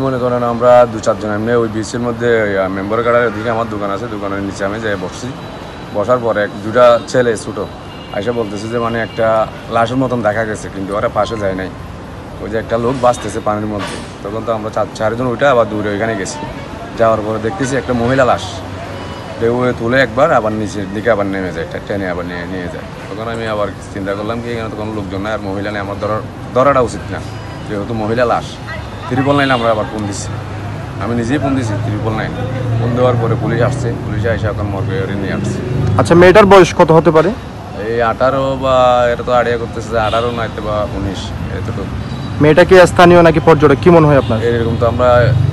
মনে করেন আমরা 2-4 জন এমনি ওই বিচের মধ্যে মেম্বার কার্ডের দিকে আমার দোকান আছে, দোকানের নিচে আমি যাই বসছি। বসার পরে দুটা ছেলে ছোটো আইসা বলতেছে যে মানে একটা লাশের মতন দেখা গেছে, কিন্তু ওরা পাশে যায় নাই। ওই যে একটা লোক বাঁচতেছে পানির মধ্যে, তখন তো আমরা 4 জন ওইটা আবার দূরে ওইখানে গেছি। যাওয়ার পরে দেখতেছি একটা মহিলা লাশ ঢেউ তুলে একবার আবার নিচের দিকে আবার নেমে যায়, ট্রেনে আবার নিয়ে যায়। তখন আমি আবার চিন্তা করলাম কি এখানে তো কোনো লোকজন নাই, আর মহিলা নেই, আমার ধরাটা উচিত না, যেহেতু মহিলা লাশ। 999 আমরা আবার ফোন দিচ্ছি, আমি নিজেই ফোন দিচ্ছি 999। ফোন দেওয়ার পরে পুলিশ আসছে, পুলিশে এসে এখন মর্গে নিয়ে আসছে। আচ্ছা, মেয়েটার বয়স কত হতে পারে? এই 18 বা এটা তো আইডিয়া করতেছে যে 18 না বা 19 এতটুকু। মেয়েটা কি স্থানীয় নাকি পর্যটক, কি মনে হয় আপনার? এরকম তো আমরা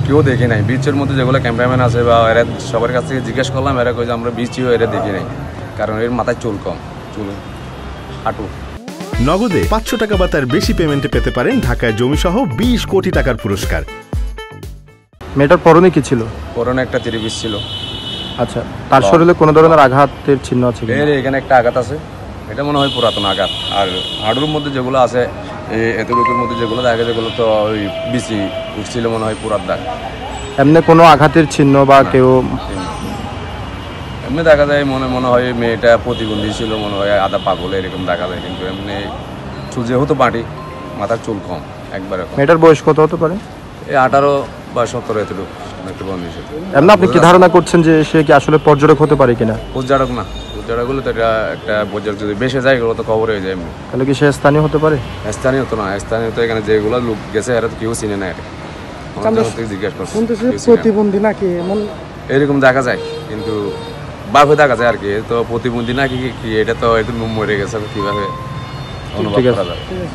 কেউ দেখি নাই। বিচের মধ্যে যেগুলো ক্যামেরাম্যান আছে বা এরা সবার কাছ থেকে জিজ্ঞেস করলাম, এরা কই যে আমরা বিচেও এরা দেখি নাই, কারণ এর মাথায় চুল কম, চুল হাঁটু। নগদে 500 টাকা বা তার বেশি পেমেন্টে পেতে পারেন ঢাকায় জমিসহ 20 কোটি টাকার পুরস্কার। মেয়েটার পরনে কি ছিল? পরনে একটা 3 পিস ছিল। আচ্ছা, তার শরীরে কোনো ধরনের আঘাতের চিহ্ন আছে কি? এখানে একটা আঘাত আছে, এটা মনে হয় পুরাতন আঘাত। আর হাঁটুর মধ্যে যেগুলো আছে, এতটুকুর মধ্যে যেগুলো দেখা, যেগুলো তো ওই বিচি উঠছিল মনে হয় পুরাত দাগ। এমনি কোনো আঘাতের চিহ্ন বা কেউ? এমনি দেখা যায় মনে হয় মেয়েটা প্রতিবন্ধী ছিল, মনে হয় আধা পাগল এরকম দেখা যায়, কিন্তু এমনি চুল যেহেতু পাটি, মাথার চুল কম একবারে। মেয়েটার বয়স কত হতে পারে? এই 18 বা 17 এতটুকু একটু বন্ধু। এমনি আপনি কি ধারণা করছেন যে সে কি আসলে পর্যটক হতে পারে কিনা? পর্যটক না, পর্যটকগুলো তো এটা একটা পর্যটক যদি বেশি যায় এগুলো তো কবর হয়ে যায় এমনি। তাহলে কি সে স্থানীয় হতে পারে? স্থানীয় তো না, স্থানীয় তো এখানে যেগুলো লোক গেছে এরা তো কেউ চিনে না। এটা জিজ্ঞাসা করছে প্রতিবন্ধী নাকি এমন এরকম দেখা যায়, কিন্তু বাপে দেখা যায় আর কি। তো প্রতিবন্ধী নাকি কি এটা তো একটু মরে গেছে, কিভাবে অনুভব করা যাবে।